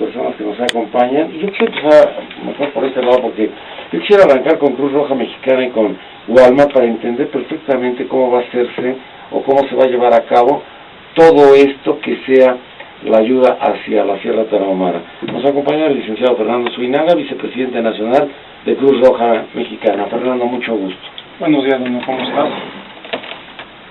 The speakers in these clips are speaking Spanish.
personas que nos acompañan. Y yo quiero empezar mejor por este lado porque yo quisiera arrancar con Cruz Roja Mexicana y con Walmart para entender perfectamente cómo va a hacerse o cómo se va a llevar a cabo todo esto que sea la ayuda hacia la Sierra Tarahumara. Nos acompaña el licenciado Fernando Suinaga, vicepresidente nacional de Cruz Roja Mexicana. Fernando, mucho gusto. Buenos días, doña, ¿cómo estás?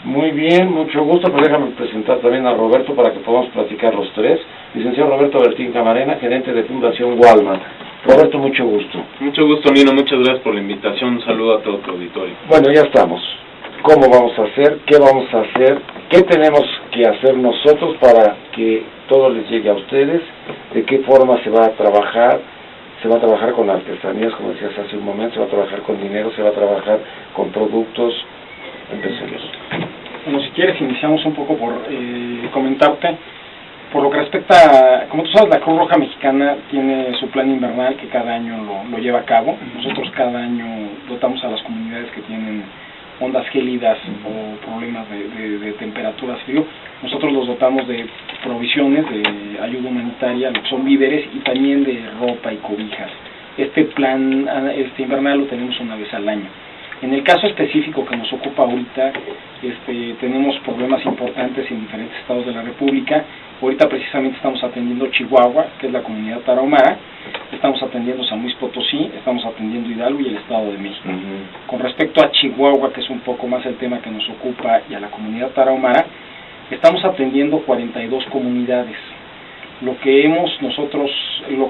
Muy bien, mucho gusto, pero déjame presentar también a Roberto para que podamos platicar los tres. Licenciado Roberto Bertín Camarena, gerente de Fundación Walmart. Roberto, mucho gusto. Mucho gusto, Nino, muchas gracias por la invitación, un saludo a todo tu auditorio. Bueno, ya estamos. ¿Cómo vamos a hacer? ¿Qué vamos a hacer? ¿Qué tenemos que hacer nosotros para que todo les llegue a ustedes? ¿De qué forma se va a trabajar? Se va a trabajar con artesanías, como decías hace un momento, se va a trabajar con dinero, se va a trabajar con productos. Empecemos. Bueno, si quieres iniciamos un poco por comentarte, por lo que respecta, como tú sabes, la Cruz Roja Mexicana tiene su plan invernal que cada año lo lleva a cabo. Nosotros cada año dotamos a las comunidades que tienen ondas gélidas o problemas de temperaturas frío. Nosotros los dotamos de provisiones, de ayuda humanitaria, lo que son víveres y también de ropa y cobijas. Este plan invernal lo tenemos una vez al año. En el caso específico que nos ocupa ahorita, tenemos problemas importantes en diferentes estados de la República. Ahorita precisamente estamos atendiendo Chihuahua, que es la comunidad tarahumara, estamos atendiendo San Luis Potosí, estamos atendiendo Hidalgo y el Estado de México. Con respecto a Chihuahua, que es un poco más el tema que nos ocupa, y a la comunidad tarahumara, estamos atendiendo 42 comunidades. Lo que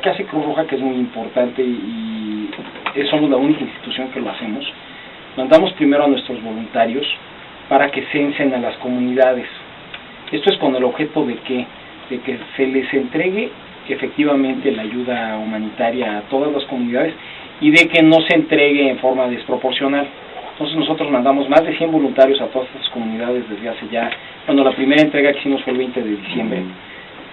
hace Cruz Roja, que es muy importante y somos la única institución que lo hacemos, mandamos primero a nuestros voluntarios para que censen a las comunidades. Esto es con el objeto de que se les entregue efectivamente la ayuda humanitaria a todas las comunidades y de que no se entregue en forma desproporcional. Entonces nosotros mandamos más de 100 voluntarios a todas estas comunidades desde hace ya, la primera entrega que hicimos fue el 20 de diciembre.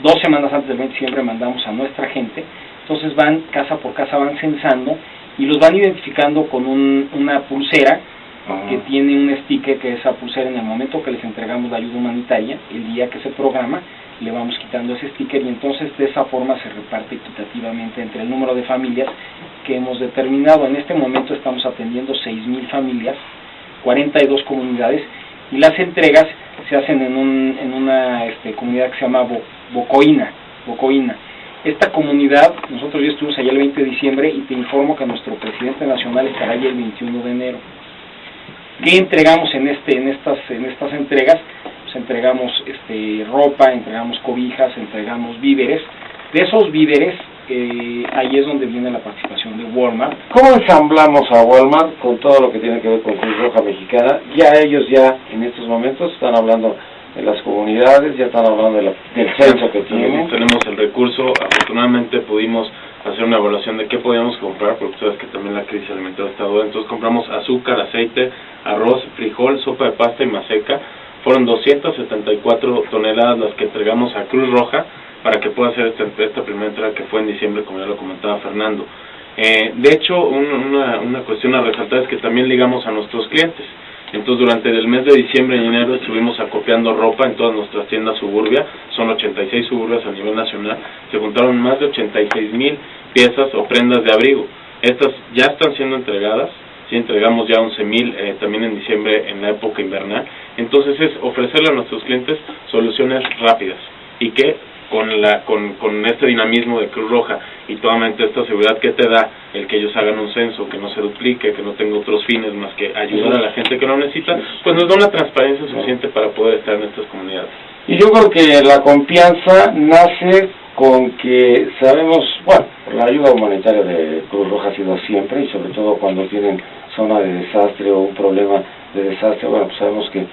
2 semanas antes del 20 de diciembre mandamos a nuestra gente. Entonces van casa por casa, van censando y los van identificando con una pulsera que tiene un sticker, que esa pulsera en el momento que les entregamos la ayuda humanitaria, el día que se programa, le vamos quitando ese sticker y entonces de esa forma se reparte equitativamente entre el número de familias que hemos determinado. En este momento estamos atendiendo 6,000 familias, 42 comunidades, y las entregas se hacen en una comunidad que se llama Bocoina. Esta comunidad, nosotros ya estuvimos allá el 20 de diciembre y te informo que nuestro presidente nacional estará allí el 21 de enero. ¿Qué entregamos en estas entregas? Pues entregamos ropa, entregamos cobijas, entregamos víveres. De esos víveres, ahí es donde viene la participación de Walmart. ¿Cómo ensamblamos a Walmart con todo lo que tiene que ver con Cruz Roja Mexicana? Ellos en estos momentos están hablando de las comunidades, ya están hablando del censo que tienen. Tenemos el recurso, afortunadamente pudimos hacer una evaluación de qué podíamos comprar, porque sabes que también la crisis alimentaria está dura. Entonces compramos azúcar, aceite, arroz, frijol, sopa de pasta y maseca. Fueron 274 toneladas las que entregamos a Cruz Roja para que pueda hacer esta primera entrega que fue en diciembre, como ya lo comentaba Fernando. De hecho, una cuestión a resaltar es que también ligamos a nuestros clientes. Entonces durante el mes de diciembre y enero estuvimos acopiando ropa en todas nuestras tiendas Suburbia, son 86 Suburbias a nivel nacional, se juntaron más de 86,000 piezas o prendas de abrigo. Estas ya están siendo entregadas, sí entregamos ya 11,000 también en diciembre en la época invernal. Entonces es ofrecerle a nuestros clientes soluciones rápidas y que con este dinamismo de Cruz Roja y toda esta seguridad que te da el que ellos hagan un censo, que no se duplique, que no tenga otros fines más que ayudar a la gente que lo necesita, pues nos da una transparencia suficiente para poder estar en estas comunidades. Y yo creo que la confianza nace con que sabemos, la ayuda humanitaria de Cruz Roja ha sido siempre, y sobre todo cuando tienen zona de desastre o un problema de desastre, pues sabemos que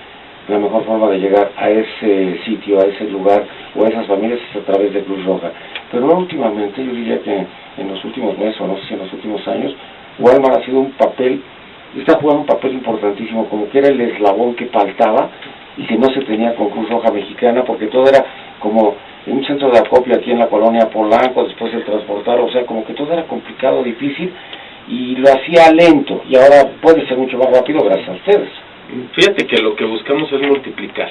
la mejor forma de llegar a ese sitio, a ese lugar o a esas familias es a través de Cruz Roja. Pero últimamente, yo diría que en los últimos meses, o no sé si en los últimos años, Walmart está jugando un papel importantísimo, como que era el eslabón que faltaba y que no se tenía con Cruz Roja Mexicana, porque todo era como en un centro de acopio aquí en la colonia Polanco, después el transportar, o sea, como que todo era complicado, difícil, y lo hacía lento, y ahora puede ser mucho más rápido gracias a ustedes. Fíjate que lo que buscamos es multiplicar.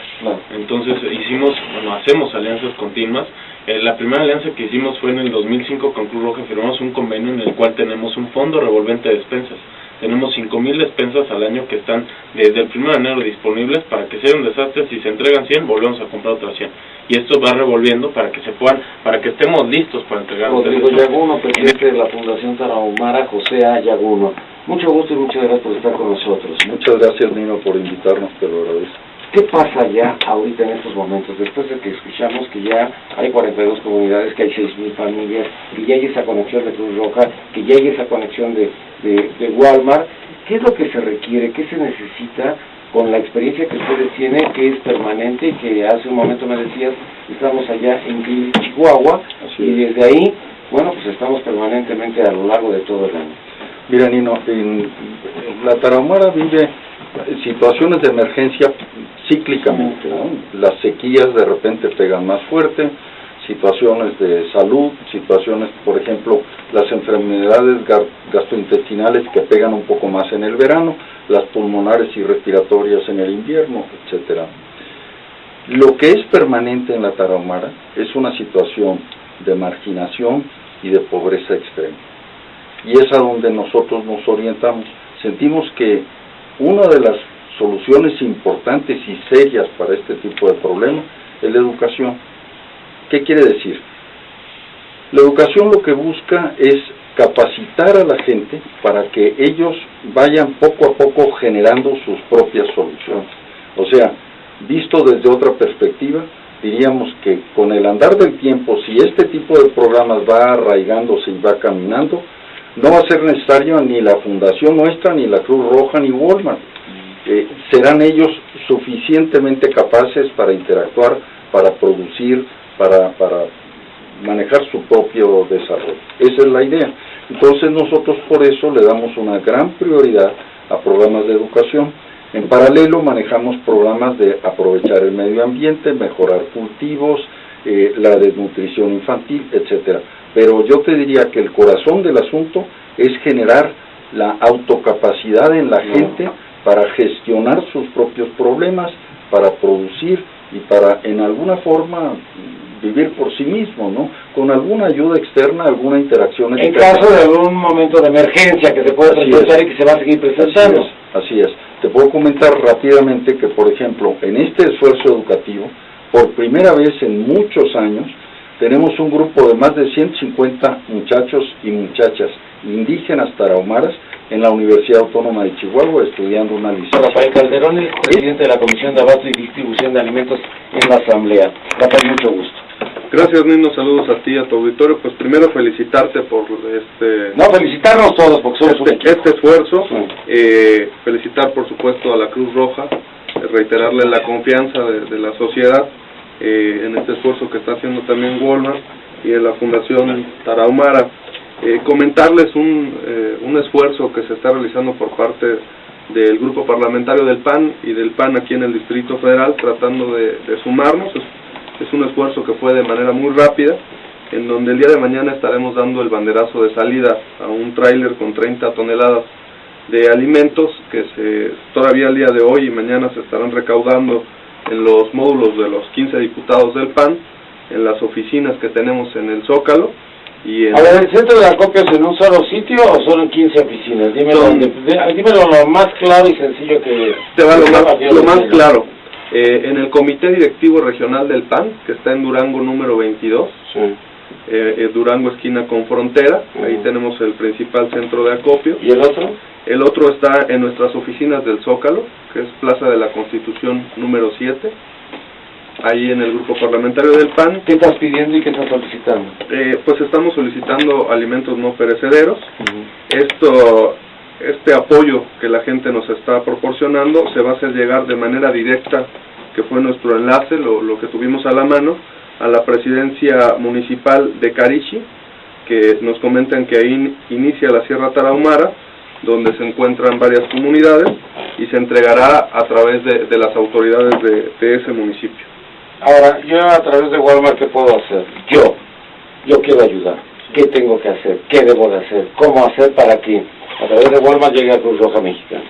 Entonces hacemos alianzas continuas La primera alianza que hicimos fue en el 2005 con Cruz Roja. Firmamos un convenio en el cual tenemos un fondo revolvente de despensas. Tenemos 5,000 despensas al año que están desde el 1 de enero disponibles para que sea un desastre. Si se entregan 100, volvemos a comprar otras 100. Y esto va revolviendo para que se puedan, para que estemos listos para entregar. Rodrigo Yaguno, presidente de la Fundación Tarahumara, José A. Yaguno. Mucho gusto y muchas gracias por estar con nosotros. Muchas gracias, Nino, por invitarnos, te lo agradezco. ¿Qué pasa ya ahorita en estos momentos, después de que escuchamos que ya hay 42 comunidades, que hay 6,000 familias, que ya hay esa conexión de Cruz Roja, que ya hay esa conexión de Walmart? ¿Qué es lo que se requiere? ¿Qué se necesita con la experiencia que ustedes tienen, que es permanente y que hace un momento me decías, estamos allá en Chihuahua, y desde ahí, bueno, pues estamos permanentemente a lo largo de todo el año? Mira, Nino, la Tarahumara vive situaciones de emergencia cíclicamente, ¿no? Las sequías de repente pegan más fuerte, situaciones de salud, situaciones, por ejemplo, las enfermedades gastrointestinales que pegan un poco más en el verano, las pulmonares y respiratorias en el invierno, etcétera. Lo que es permanente en la Tarahumara es una situación de marginación y de pobreza extrema. Y es a donde nosotros nos orientamos. Sentimos que una de las soluciones importantes y serias para este tipo de problemas es la educación. ¿Qué quiere decir? La educación lo que busca es capacitar a la gente para que ellos vayan poco a poco generando sus propias soluciones. O sea, visto desde otra perspectiva, diríamos que con el andar del tiempo, si este tipo de programas va arraigándose y va caminando, no va a ser necesario ni la fundación nuestra, ni la Cruz Roja, ni Walmart. Serán ellos suficientemente capaces para interactuar, para producir, para manejar su propio desarrollo. Esa es la idea. Entonces nosotros por eso le damos una gran prioridad a programas de educación. En paralelo manejamos programas de aprovechar el medio ambiente, mejorar cultivos, la desnutrición infantil, etcétera. Pero yo te diría que el corazón del asunto es generar la autocapacidad en la gente para gestionar sus propios problemas, para producir y para en alguna forma vivir por sí mismo, ¿no? Con alguna ayuda externa, alguna interacción externa. En caso de algún momento de emergencia que se puede presentar y que se va a seguir presentando. Así es. Te puedo comentar rápidamente que, por ejemplo, en este esfuerzo educativo, por primera vez en muchos años, tenemos un grupo de más de 150 muchachos y muchachas indígenas tarahumaras en la Universidad Autónoma de Chihuahua estudiando una licenciatura. Rafael Calderón es presidente de la Comisión de Abasto y Distribución de Alimentos en la Asamblea. Rafael, mucho gusto. Gracias, Nino, saludos a ti y a tu auditorio. Pues primero felicitarte por felicitarnos todos porque somos este esfuerzo, felicitar por supuesto a la Cruz Roja, reiterarle la confianza de la sociedad en este esfuerzo que está haciendo también Walmart y en la Fundación Tarahumara. Comentarles un esfuerzo que se está realizando por parte del grupo parlamentario del PAN y del PAN aquí en el Distrito Federal, tratando de sumarnos. Es un esfuerzo que fue de manera muy rápida, en donde el día de mañana estaremos dando el banderazo de salida a un tráiler con 30 toneladas de alimentos que todavía el día de hoy y mañana se estarán recaudando en los módulos de los 15 diputados del PAN, en las oficinas que tenemos en el Zócalo. A ver, ¿el centro de acopio es en un solo sitio o son en 15 oficinas? Dímelo lo más claro y sencillo que... Te va lo más claro. En el Comité Directivo Regional del PAN, que está en Durango número 22, Durango esquina con Frontera, ahí tenemos el principal centro de acopio. ¿Y el otro? El otro está en nuestras oficinas del Zócalo, que es Plaza de la Constitución número 7, ahí en el grupo parlamentario del PAN. ¿Qué estás pidiendo y qué estás solicitando? Pues estamos solicitando alimentos no perecederos. Este apoyo que la gente nos está proporcionando se va a hacer llegar de manera directa, que fue nuestro enlace, lo que tuvimos a la mano, a la presidencia municipal de Carichi, que nos comentan que ahí inicia la Sierra Tarahumara, donde se encuentran varias comunidades, y se entregará a través de las autoridades de ese municipio. Ahora, yo a través de Walmart, ¿qué puedo hacer? Yo quiero ayudar. ¿Qué tengo que hacer? ¿Qué debo de hacer? ¿Cómo hacer para que a través de Walmart llegue a Cruz Roja Mexicana?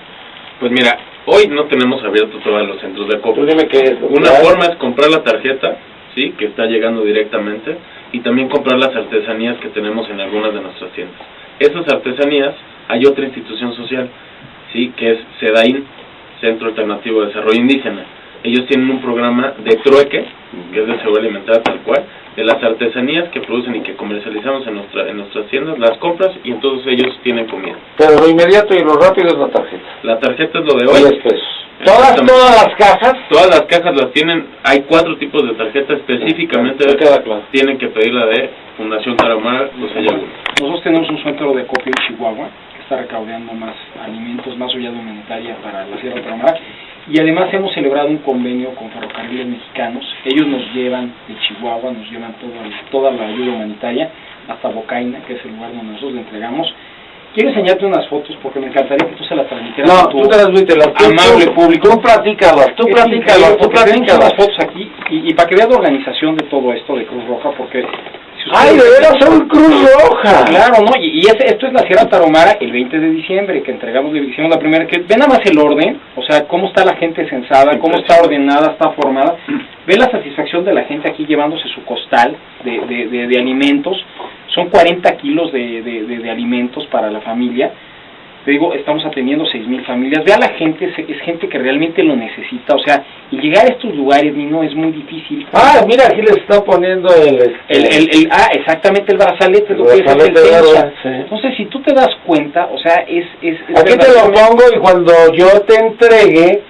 Pues mira, hoy no tenemos abiertos todos los centros de acopio. Tú dime qué es. Una forma es comprar la tarjeta, sí, que está llegando directamente. y también comprar las artesanías que tenemos en algunas de nuestras tiendas. Esas artesanías, hay otra institución social, ¿sí?, que es CEDAIN, Centro Alternativo de Desarrollo Indígena. Ellos tienen un programa de trueque, que es de seguridad alimentaria tal cual, de las artesanías que producen y que comercializamos en nuestras tiendas, las compras y entonces ellos tienen comida. Pero lo inmediato y lo rápido es la tarjeta. La tarjeta es lo de hoy. 10 pesos. ¿Todas las cajas? Todas las cajas las tienen, hay 4 tipos de tarjeta específicamente, claro. Tienen que pedir la de Fundación Tarahumara, Nosotros tenemos un centro de acopio en Chihuahua, que está recaudando más alimentos, más ayuda humanitaria para la Sierra Tarahumara, y además hemos celebrado un convenio con Ferrocarriles Mexicanos. Ellos nos llevan de Chihuahua, nos llevan toda la ayuda humanitaria hasta Bocaina, que es el lugar donde nosotros le entregamos. Quiero enseñarte unas fotos porque me encantaría que tú se las transmitieras a tu amable público. Tú platícalas. Las fotos aquí y para que veas la organización de todo esto de Cruz Roja, porque... ¡Ay, de veras son Cruz Roja! Claro, ¿no? Y esto es la Sierra Tarahumara el 20 de diciembre, que hicimos la primera, que ve nada más el orden, o sea, cómo está la gente censada, cómo está ordenada, está formada. Ve la satisfacción de la gente aquí llevándose su costal de alimentos. Son 40 kilos de alimentos para la familia. Te digo, estamos atendiendo 6,000 familias. Ve a la gente, es gente que realmente lo necesita, o sea, y llegar a estos lugares, Nino, es muy difícil. Mira, aquí les está poniendo exactamente, el brazalete, es lo que es el sí. Entonces, si tú te das cuenta, o sea, aquí te lo pongo y cuando yo te entregue,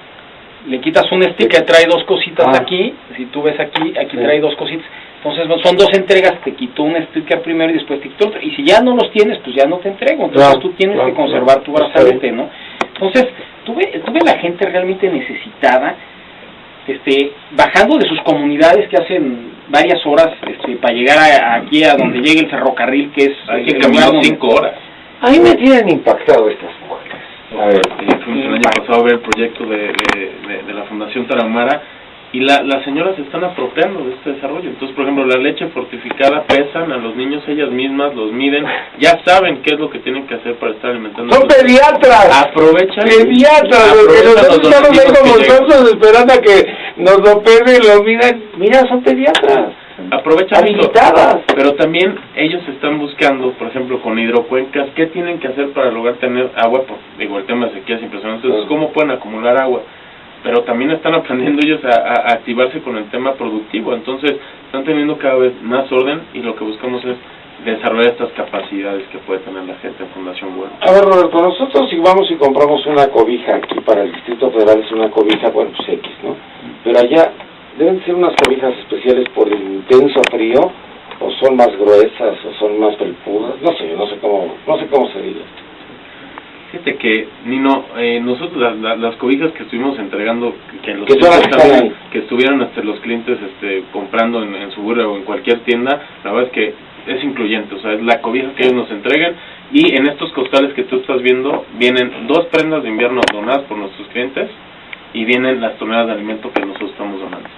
le quitas un sticker, trae 2 cositas aquí, si tú ves aquí trae 2 cositas. Entonces son 2 entregas, te quito un sticker primero y después te quito otro, y si ya no los tienes, pues ya no te entrego, entonces tú tienes que conservar tu brazalete, ¿no? Entonces, tú ves la gente realmente necesitada, bajando de sus comunidades que hacen varias horas para llegar aquí a donde llegue el ferrocarril, que es... Hay que caminar 5 horas. A mí me tienen impactado estas mujeres. A ver, fuimos el año pasado a ver el proyecto de la Fundación Tarahumara, y las señoras se están apropiando de este desarrollo. Entonces, por ejemplo, la leche fortificada, pesan a los niños ellas mismas, los miden, ya saben qué es lo que tienen que hacer para estar alimentando. ¡Son pediatras! Aprovechan. ¡Pediatras! Porque nosotros estamos ahí como nosotros esperando a que nos lo pesen y lo midan. Mira, son pediatras. Aprovechan habilitadas. Pero también ellos están buscando, por ejemplo, con hidrocuencas, qué tienen que hacer para lograr tener agua. Digo, el tema de sequía es impresionante. Entonces, ¿cómo pueden acumular agua? Pero también están aprendiendo ellos a activarse con el tema productivo, entonces están teniendo cada vez más orden y lo que buscamos es desarrollar estas capacidades que puede tener la gente en Fundación Bueno. A ver, Roberto, nosotros si vamos y compramos una cobija aquí para el Distrito Federal, es una cobija, bueno, pues X, ¿no? Pero allá deben ser unas cobijas especiales por el intenso frío, o son más gruesas, o son más felpudas, no sé cómo se diga. Fíjate que, Nino, nosotros las cobijas que estuvimos entregando, que estuvieron hasta los clientes comprando en Suburbia o en cualquier tienda, la verdad es que es incluyente, o sea, es la cobija que ellos nos entregan, y en estos costales que tú estás viendo, vienen 2 prendas de invierno donadas por nuestros clientes, y vienen las toneladas de alimento que nosotros estamos donando.